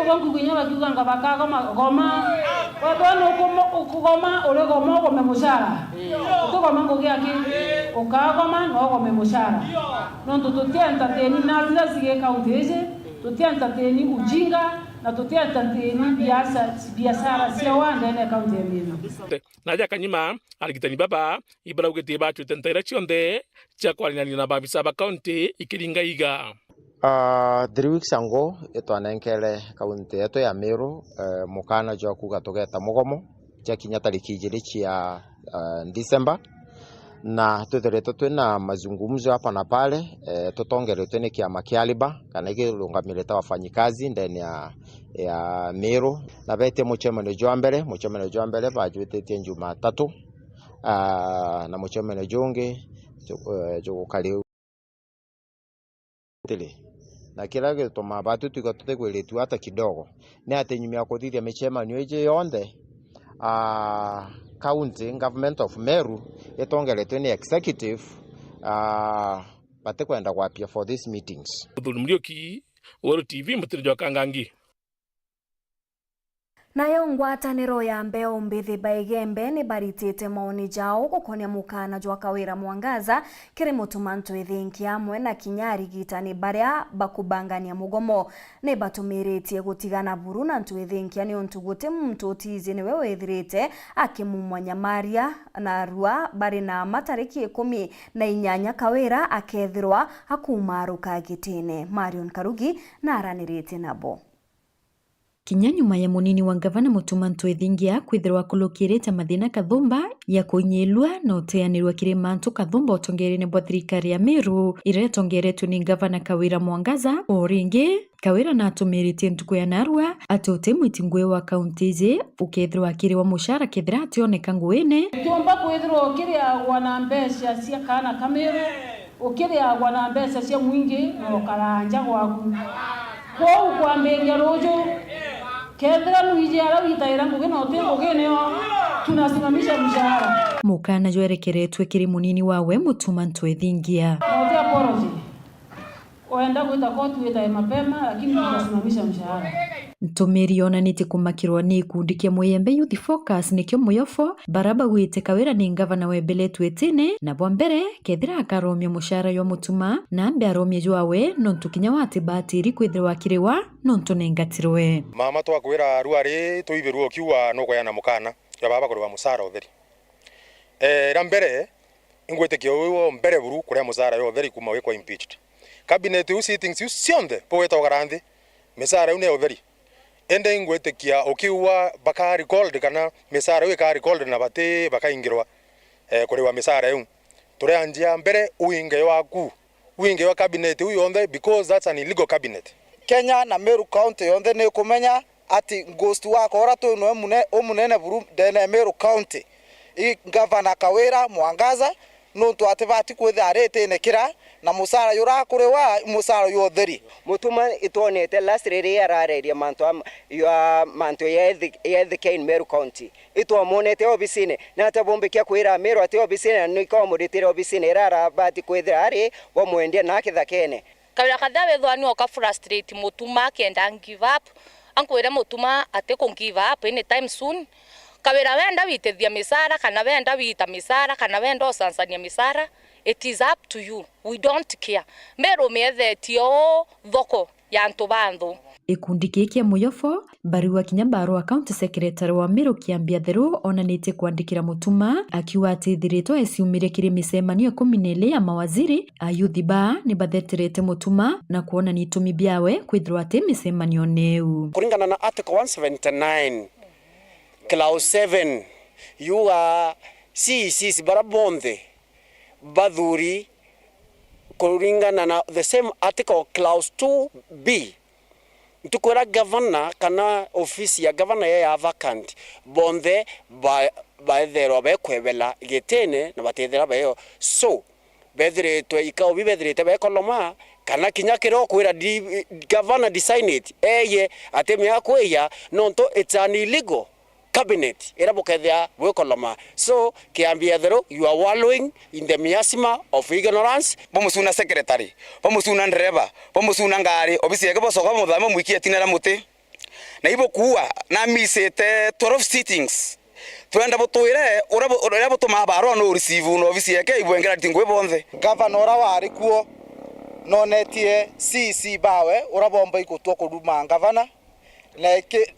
wangu kunyala kuganga bakagoma goma wabano ukugoma ole goma go memushara ukugoma ngo gyaki ukagoma no go memushara no tututienta teni nazira sige kaunteje tutienta teni ujinga na tutienta teni biashara sia wanda na kaunti ya Meru naja kanyima aligitani baba ibara ugete bacho tentera chionde cha kwalina na babisa ba kaunti ikiringa iga 3 weeks ago etwanenkele kaunti yetu ya Meru mukana jwa kugatogeta mugomo cha kinya tariki 2 cia December na tuthiretwo twina mazungumzo hapa na pale tutongeretwe ni kiama kia Liba kana kirungamirite wafanyikazi ndani ya Meru na bete muchemene jwa mbere bajwitetie Jumatatu na muchemene jonge jogukali na kila gituma batu tugatutegwiritu hata kidogo ni atenyumia kuthithia michemanio ije yonde county government of Meru etongeretwe ni executive batakwenda kwapia for these meetings. Mlioki Woro TV mutirijwa kangangi. Nayo ngwataniro ya mbeo mbithi baigembe ni baritite maoni jao gukonia mukana jwa kawira mwangaza kiri mutumantu ithinki amwe na kinyari gitani baria bakubangania mugomo ni batumiritie gutigana buru na ntu ithinki ani ontuguti muntu utizi niwe wethirite akimumwanya maria na rua bari na matariki 18 kawira akethirwa akumaruka gitine. Marion Karugi na aranirite nabo. Kinya nyuma ya munini wa gavana mutumantu ithingia kwithirwa kulukirite mathina Kathumba ya kunyilwa na uteanirwa kiri mantu Kathumba utongerene bwa thirikari ya Meru iretongeretwe ni gavana Kawira Mwangaza oringi Kawira na atumiritie ntuku ya narua atote mwitingwe wa kaunti ukethirwa kiri wa mushara kethira ationeka nguine tuomba kwithirwa kiri agwa na mbesha cia kana Kameru ukiri agwa na mbesha cia mwingi no karanja gwaku kwa mbenya rojo kedra mwijara witaira ngugena otengo geneo tunasimamisha mshahara mukana jwerekeretwe kiri munini wawe mutumantu ithingia ote apology oenda kuita kotu wita mapema lakini tunasimamisha mshahara. Ntumiri onanite kumakirwa ni ikundi kia Muyembe Youth Focus nikyo muyofo baraba gwite Kawira ni gavana webeletwe tene na bwambere kethira akaromia mushara yo mutuma na ambe aromia jwawe nontu kinya wati batiri kwithirwa kiriwa nontu nengatirwe mama twakwira ruari tuibirwo kiwa no goyana mukana ya baba kurwa musara otheri rambere ingwete kyo mbere buru kuria musara yo otheri kuma wekwa impeached cabinet u sittings you sionde poeta ogarandi misara une otheri ende ingwetekia ukiwa bakari gold kana misara we kari gold na bate bakaingirwa kuri wa misara yu tore anjia mbere uinge wa cabinet uyu onde because that's an illegal cabinet. Kenya na Meru County onde ne kumenya ati ghost wa kora to no munene buru dene Meru County I governor Kawira Mwangaza no to atibati kwitharete ne kira na musara yura kure wa musara yotheri mutuma itonete last rere arareria manto ya the Meru County ito monete obisine na tabombekia kwira Meru ate obisine no ikomuditire obisine rara bati kwithira ari wa mwendie na kithakene Kawira kadhawe thwani oka frustrate mutuma kenda give up ankwira mutuma ate ko give up anytime soon. Kawira wenda witethia misara kana wenda wita misara kana wenda osansania misara, it is up to you. We don't care. Meru methetio thoko ya antu banthu. Ikundi kia muyofo bariwa kinya barua county secretary wa Meru Kiambia Theru onanite kuandikira mutuma akiwa atithiritwo esiumire kiri misemanio 12 ya mawaziri ayuthi ba ni batheterete mutuma na kuona ni itumi biawe kwithirwa ati misemanio neu kuringana na article 179 clause 7 you are CECs barabonde badhuri kuringana na the same article clause 2b tukwera governor kana ofisi ya governor ya vacant bonde baethero bekwebela getene na batethera bayo so bethiretwe ikao bibethirite bekoloma kana kinya kiro kwira governor designate eye atemya kweya nonto it's an illegal cabinet era bokethia bwekoloma so Kiambia Theru you are wallowing in the miasma of ignorance. Bomusuna secretary bomusuna ndereba bomusuna ngari obisi yake bosoka muthama mwikie tinera muti na ibo kuwa na misete 12 sittings twenda butwire ura butuma baro no receive no ofisi yake ibwengera tingwe bonthe governor wari kuo nonetie CC bawe ura bomba ikutwa kuduma governor like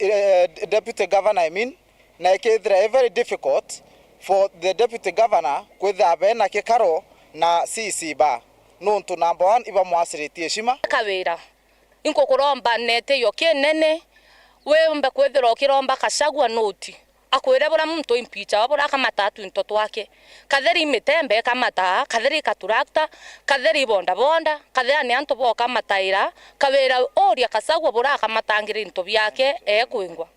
deputy governor I mean like it's very difficult for the deputy governor kwitha be na kikaro na CC ba nontu number 1 iba mwasiritie shima kawira inko kuromba nete yo kenene we mbe kwethira okiromba kashagwa noti akwire bora muntu impicha wabora kama tatu intoto wake katheri mitembe kama ta katheri katurakta katheri bonda katheri anto bo kama taira kawira oria kasagwa bora kama tangire into byake kwingwa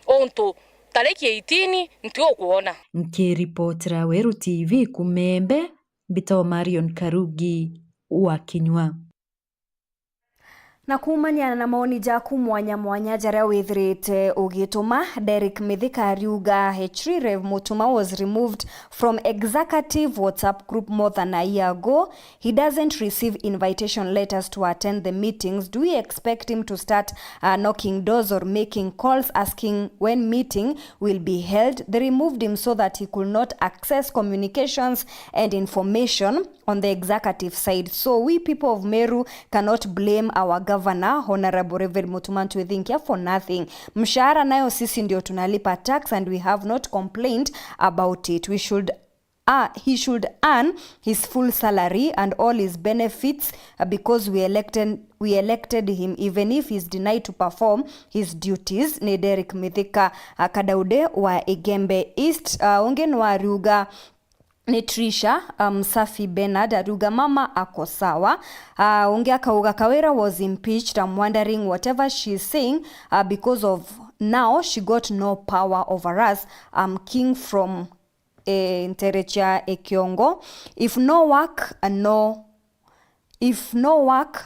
onto tariki 18 ntio kuona nkiripotera Weru TV kumembe Bito Marion Karugi wa Kinyua. Na kumania na maoni jaku mwanya jaria withirite ugituma Derek Mithika ariuga H3 Rev Mutuma was removed from executive WhatsApp group more than a year ago. He doesn't receive invitation letters to attend the meetings. Do we expect him to start knocking doors or making calls asking when meeting will be held? They removed him so that he could not access communications and information on the executive side. So we people of Meru cannot blame our governor Honorable Reverend Mutuma Ntwethinkia for nothing. Mshahara nayo sisi ndio tunalipa tax and we have not complained about it. He should earn his full salary and all his benefits because we elected him, even if he's denied to perform his duties. Ni Derek Mithika Kadaude wa Igembe East. Ongen wa Ruga ni Trisha Msafi Bernard aruga mama ako sawa. Ongea kauga Kawira was impeached. I'm wondering whatever she's saying because of now she got no power over us. I'm king from Nterecha Ekiongo. If no work,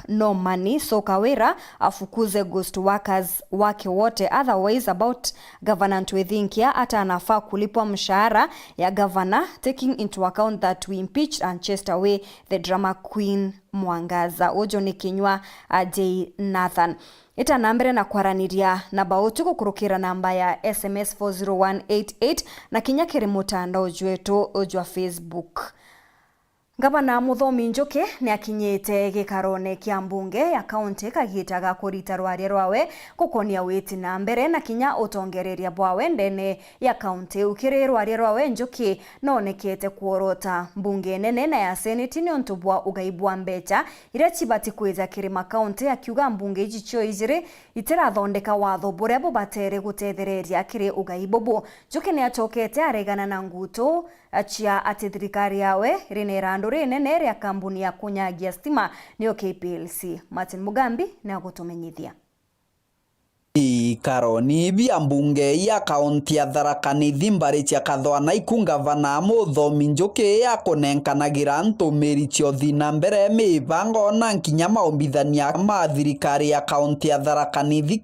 no money. So Kawira afukuze ghost workers wake wote. Otherwise about Governor Ntwethinkia hata anafaa kulipwa mshahara ya governor, taking into account that we impeached and chased away the drama queen Mwangaza. Ojo ni Kinyua J. Nathan. Ita nambere na kwaraniria na bautu kukurukira namba ya SMS 40188 na kinyakiri mutandao jwetu ojwa Facebook. Gavana Muthomi Njuki ni akinyite gikarone kia mbunge ya kaunti kagitaga kurita rwaria rwawe kukonia witi na mbere na kinya utongereria bwawe ndene ya kaunti ukiri rwaria rwawe Njuki nonekete kuorota mbunge nene na ya seneti ni ontubwa ugaibwa mbecha ire chibati kweza kirima kaunti akiuga mbunge ichicho ijiri itirathondeka watho buria bubatere gutethereria kiri ugaibobo. Njuki ni achokete aregana na nguto achia ati thirikari yawe rinera nduri nene ria kambuni ya kunyagia stima niyo KPLC. Martin Mugambi na gutumenyithia Karoni bia mbunge ya kaunti ya Tharaka Nithi mbari cia Kathwana ikungavana Muthomi Njuki ya kunenkanagira ntumiri ciothi na mbere mibango na nkinya maumbithania ma thirikari ya kaunti ya Tharaka Nithi